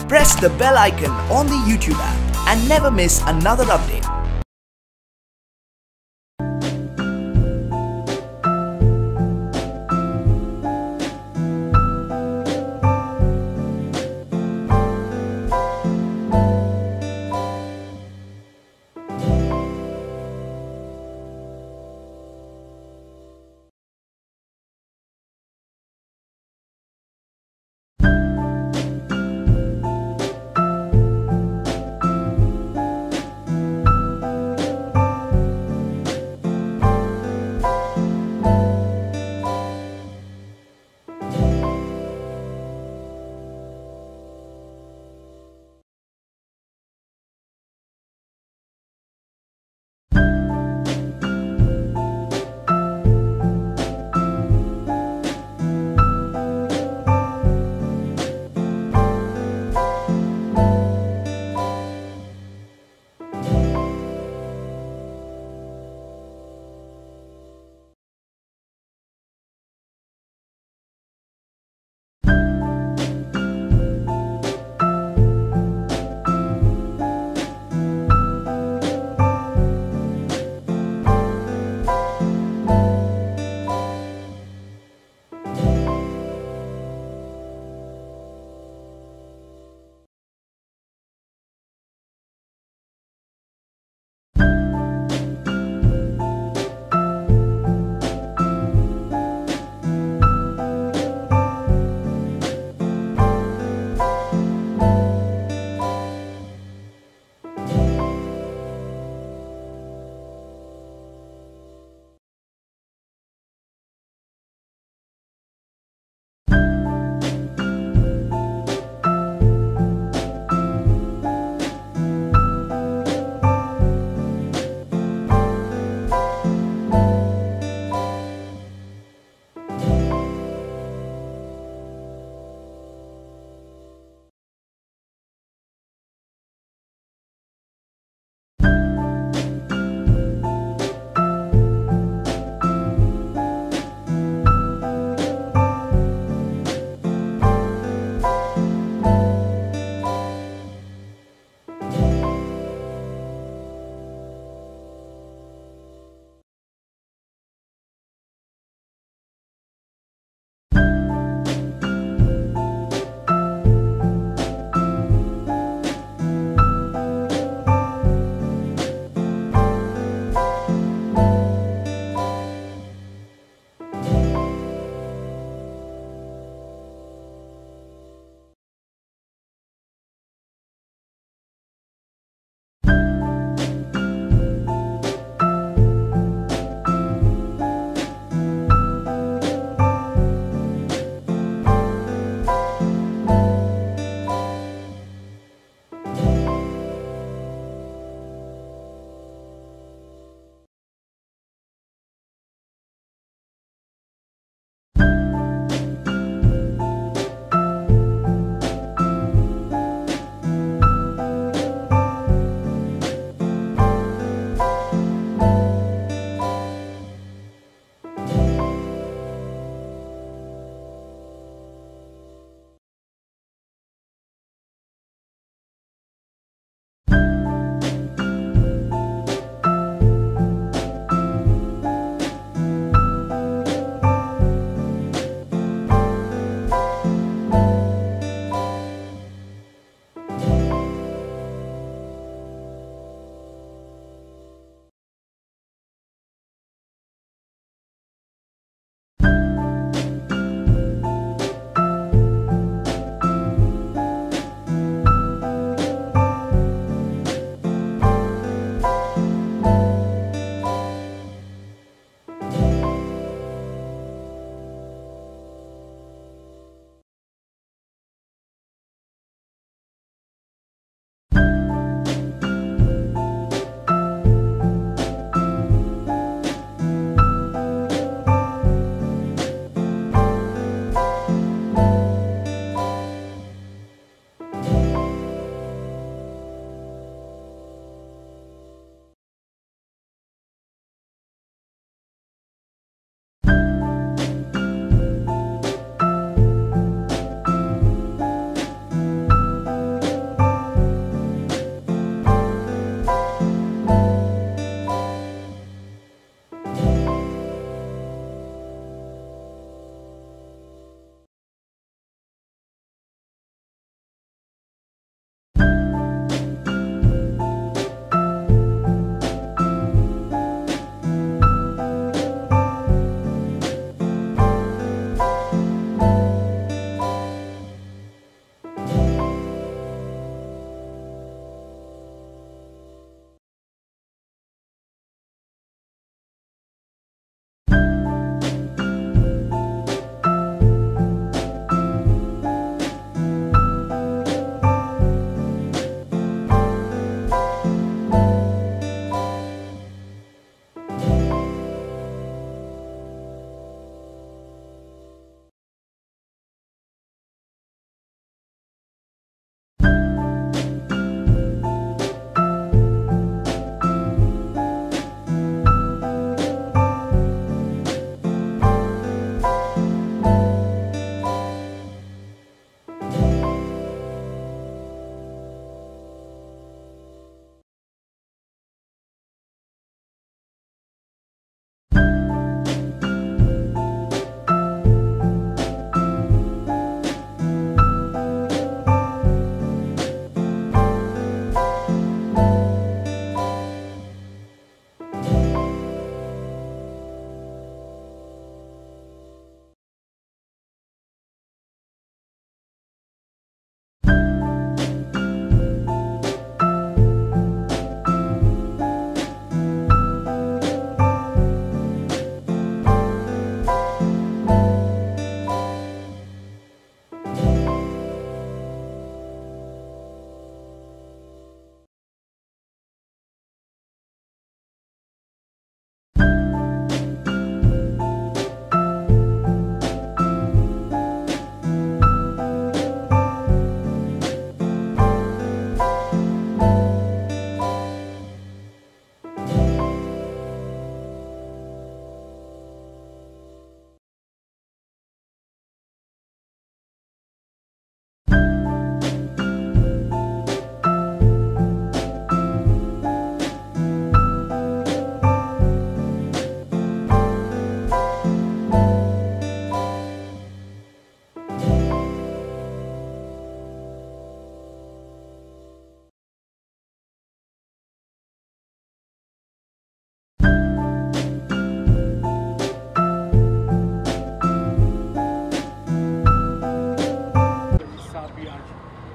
Press the bell icon on the YouTube app and never miss another update.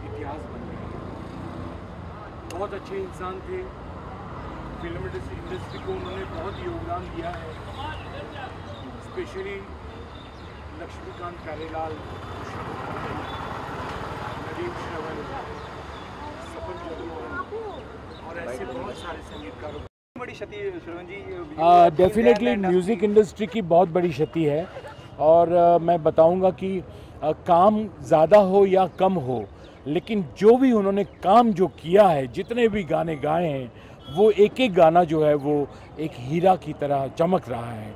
इतिहास बन गए। बहुत अच्छे इंसान थे, फिल्म इंडस्ट्री को उन्होंने बहुत योगदान दिया है, स्पेशली लक्ष्मीकांत प्यारेलाल, नदीम श्रवण, सपन जगमोहन और ऐसे बहुत सारे संगीतकारों। बड़ी क्षति श्रवण जी, डेफिनेटली म्यूज़िक इंडस्ट्री की बहुत बड़ी क्षति है। और मैं बताऊंगा कि काम ज़्यादा हो या कम हो, लेकिन जो भी उन्होंने काम जो किया है, जितने भी गाने गाए हैं, वो एक एक गाना जो है वो एक हीरा की तरह चमक रहा है।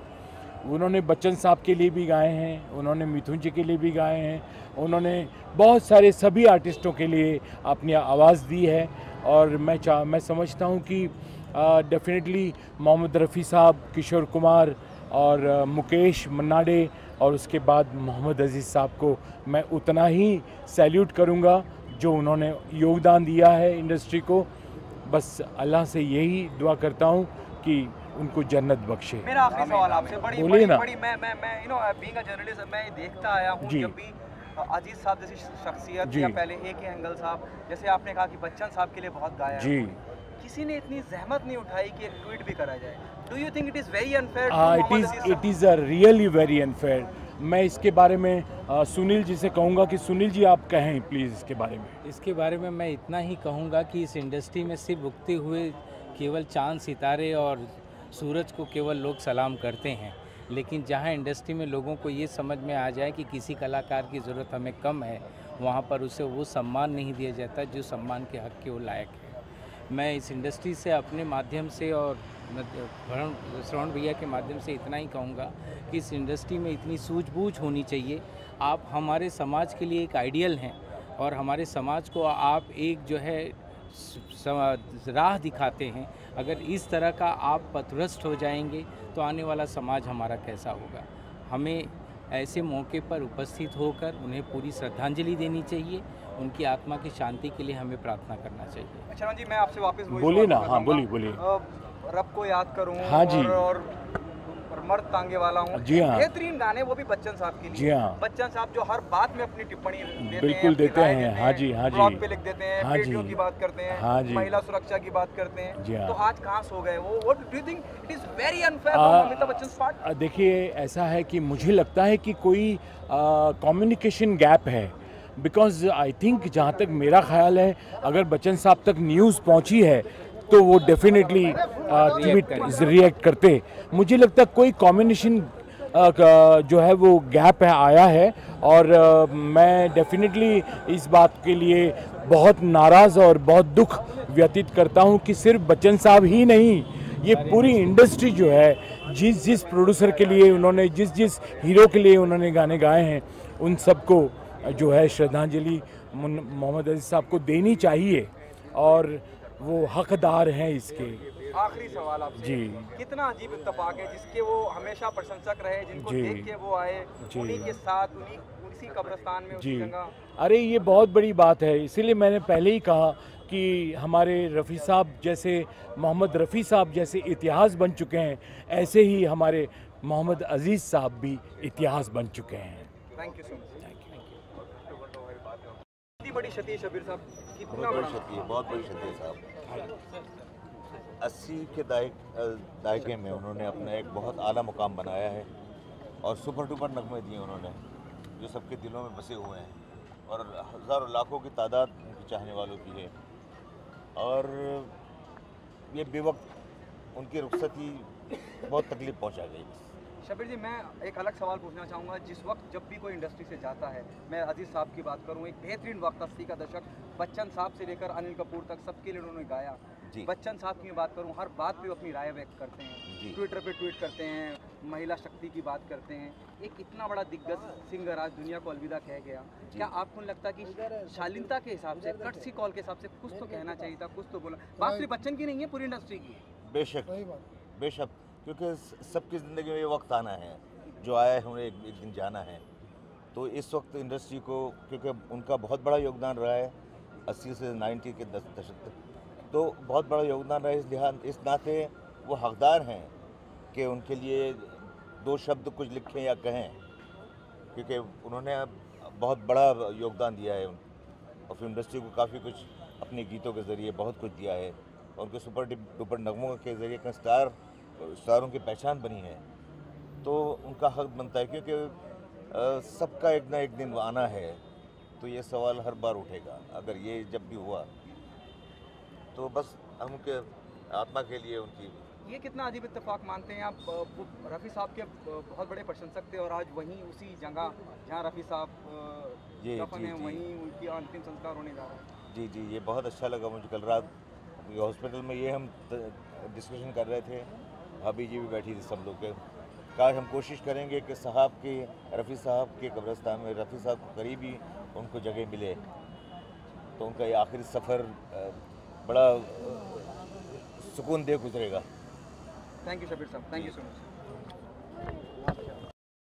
उन्होंने बच्चन साहब के लिए भी गाए हैं, उन्होंने मिथुन जी के लिए भी गाए हैं, उन्होंने बहुत सारे सभी आर्टिस्टों के लिए अपनी आवाज़ दी है। और मैं समझता हूँ कि डेफिनेटली मोहम्मद रफ़ी साहब, किशोर कुमार और मुकेश मन्नाडे और उसके बाद मोहम्मद अजीज़ साहब को मैं उतना ही सैल्यूट करूँगा जो उन्होंने योगदान दिया है इंडस्ट्री को। बस अल्लाह से यही दुआ करता हूँ कि उनको जन्नत बख्शे। मेरा आखिरी सवाल आपसे, बड़ी मैं you know being a journalist मैं देखता आया हूँ, जब भी अजीज साहब जैसी शख्सियत या पहले AK एंगल साहब, जैसे आपने कहा कि बच्चन साहब के लिए बहुत गाया जी, किसी ने इतनी जहमत नहीं उठाई कि एक ट्वीट भी करा जाए। Do you think it is very unfair? It is a really very unfair. मैं इसके बारे में सुनील जी से कहूँगा कि सुनील जी आप कहें प्लीज़ इसके बारे में। इसके बारे में मैं इतना ही कहूँगा कि इस इंडस्ट्री में सिर्फ उगते हुए केवल चांद सितारे और सूरज को केवल लोग सलाम करते हैं, लेकिन जहाँ इंडस्ट्री में लोगों को ये समझ में आ जाए कि किसी कलाकार की ज़रूरत हमें कम है, वहाँ पर उसे वो सम्मान नहीं दिया जाता जो सम्मान के हक़ के वो लायक है। मैं इस इंडस्ट्री से अपने माध्यम से और श्रवण भैया के माध्यम से इतना ही कहूँगा कि इस इंडस्ट्री में इतनी सूझबूझ होनी चाहिए। आप हमारे समाज के लिए एक आइडियल हैं और हमारे समाज को आप एक जो है राह दिखाते हैं। अगर इस तरह का आप पथभ्रष्ट हो जाएंगे तो आने वाला समाज हमारा कैसा होगा। हमें ऐसे मौके पर उपस्थित होकर उन्हें पूरी श्रद्धांजलि देनी चाहिए, उनकी आत्मा की शांति के लिए हमें प्रार्थना करना चाहिए। अच्छा जी, मैं आपसे वापस बोलिए ना। हाँ बोलिए। रब को याद करूँ, हाँ जी, और मर्द तांगे वाला हूँ, जी हाँ, बेहतरीन गाने, वो भी बच्चन साहब के लिए। जी हाँ, बच्चन साहब जो हर बात में अपनी टिप्पणी बिल्कुल देते हैं। हाँ जी, ब्लॉग पे लिख देते हैं, हाँ बेटियों की बात करते हैं, हाँ जी, महिला सुरक्षा की बात करते हैं। जी हाँ। तो आज कहाँ सो गए वो? What do you think it is very unfair from Amitabh Bachchan part? देखिए, ऐसा है कि मुझे लगता है कि कोई कम्युनिकेशन गैप है। बिकॉज आई थिंक, जहाँ तक मेरा ख्याल है, अगर बच्चन साहब तक न्यूज़ पहुँची है तो वो डेफिनेटली रिएक्ट करते। मुझे लगता है कोई कॉम्बिनेशन जो है वो गैप है आया है। और मैं डेफिनेटली इस बात के लिए बहुत नाराज़ और बहुत दुख व्यतीत करता हूं कि सिर्फ बच्चन साहब ही नहीं, ये पूरी इंडस्ट्री जो है, जिस प्रोड्यूसर के लिए उन्होंने, जिस हीरो के लिए उन्होंने गाने गाए हैं, उन सबको जो है श्रद्धांजलि मोहम्मद अजीज़ साहब को देनी चाहिए और वो हकदार हैं इसके। आखिरी सवाल आपसे जी, कितना अजीब इत्तेफाक है जिसके वो हमेशा प्रशंसक रहे, जिनको देख के वो आए, उन्हीं के साथ उसी कब्रिस्तान में, उसी जगह। अरे ये बहुत बड़ी बात है। इसीलिए मैंने पहले ही कहा कि हमारे रफ़ी साहब जैसे, मोहम्मद रफ़ी साहब जैसे इतिहास बन चुके हैं, ऐसे ही हमारे मोहम्मद अजीज़ साहब भी इतिहास बन चुके हैं। Thank you so much. कितनी बड़ी क्षति है शबीर साहब? कितना बड़ी क्षति है? बहुत बड़ी क्षति है साहब। 80 के दायके में उन्होंने अपना एक बहुत आला मुकाम बनाया है और सुपर डुपर नगमे दिए उन्होंने, जो सबके दिलों में बसे हुए हैं और हज़ारों लाखों की तादाद उनके चाहने वालों की है। और ये बेवक्त उनकी रुखसती बहुत तकलीफ़ पहुंचा गई। शबीर जी, मैं एक अलग सवाल पूछना चाहूँगा। जिस वक्त जब भी कोई इंडस्ट्री से जाता है, मैं अजीज़ साहब की बात करूँ, एक बेहतरीन वक्त 80 का दशक, बच्चन साहब से लेकर अनिल कपूर तक सबके लिए उन्होंने गाया। बच्चन साहब की बात करूँ, हर बात पे अपनी राय व्यक्त करते हैं, ट्विटर पे ट्वीट करते हैं, महिला शक्ति की बात करते हैं। एक इतना बड़ा दिग्गज सिंगर आज दुनिया को अलविदा कह गया, क्या आपको नहीं लगता कि शालीनता के हिसाब से, कर्टसी कॉल के हिसाब से कुछ तो कहना चाहिए था, कुछ तो बोला? बात सिर्फ बच्चन की नहीं है, पूरी इंडस्ट्री की। बेशक, क्योंकि सबकी ज़िंदगी में ये वक्त आना है, जो आया है उन्हें एक दिन जाना है। तो इस वक्त इंडस्ट्री को, क्योंकि उनका बहुत बड़ा योगदान रहा है 80 से 90 के दशक तक, तो बहुत बड़ा योगदान रहा है। इस नाते वो हकदार हैं कि उनके लिए दो शब्द कुछ लिखें या कहें, क्योंकि उन्होंने बहुत बड़ा योगदान दिया है और फिल्म इंडस्ट्री को काफ़ी कुछ अपने गीतों के ज़रिए बहुत कुछ दिया है और उनके सुपर डुपर नगमों के ज़रिए कई स्टारों की पहचान बनी है। तो उनका हक बनता है, क्योंकि सबका एक ना एक दिन आना है। तो ये सवाल हर बार उठेगा, अगर ये जब भी हुआ तो बस हम उनके आत्मा के लिए उनकी। ये कितना अजीब इत्तेफाक मानते हैं आप? वो रफ़ी साहब के बहुत बड़े प्रशंसक थे और आज वहीं उसी जगह जहाँ रफ़ी साहब दफन हैं वहीं उनकी अंतिम संस्कार होने जा रहा है। जी जी, ये बहुत अच्छा लगा मुझे। कल रात हॉस्पिटल में ये हम डिस्कशन कर रहे थे, भाभी जी भी बैठी थी, सब लोग के। काश हम कोशिश करेंगे कि साहब के रफ़ी साहब के कब्रिस्तान में रफ़ी साहब को करीब ही उनको जगह मिले, तो उनका ये आखिरी सफ़र बड़ा सुकून दे गुजरेगा। थैंक यू शबीर साहब, थैंक यू सो मच।